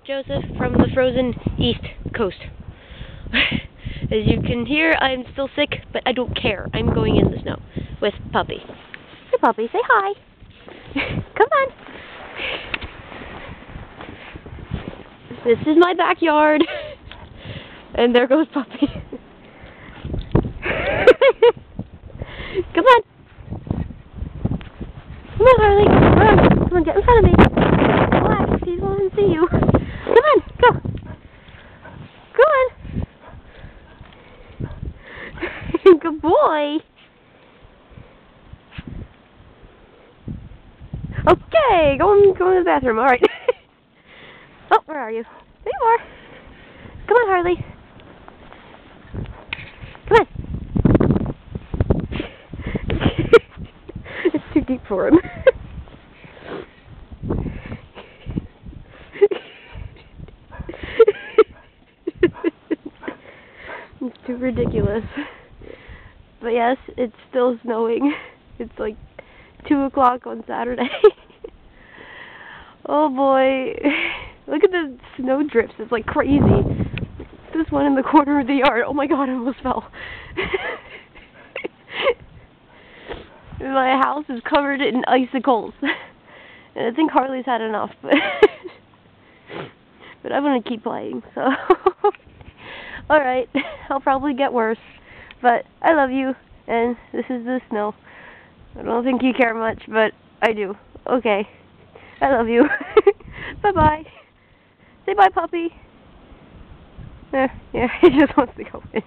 Joseph from the frozen East Coast. As you can hear, I'm still sick, but I don't care. I'm going in the snow with Puppy. Hey, Puppy, say hi. Come on. This is my backyard. And there goes Puppy. Come on. Come on, Harley. Come on. Come on, get in front of me. Relax. He won't see you. Come on, go. Go on. Good boy. Okay, go in the bathroom. All right. Oh, where are you? There you are. Come on, Harley. Come on. It's too deep for him. It's too ridiculous. But yes, it's still snowing. It's like 2 o'clock on Saturday. Oh boy. Look at the snow drifts. It's like crazy. This one in the corner of the yard. Oh my god, I almost fell. My house is covered in icicles. And I think Harley's had enough. But I'm going to keep playing. So, alright. I'll probably get worse. But I love you. And this is the snow. I don't think you care much, but I do. Okay. I love you. Bye-bye. Say bye, Puppy. Yeah, he just wants to go in.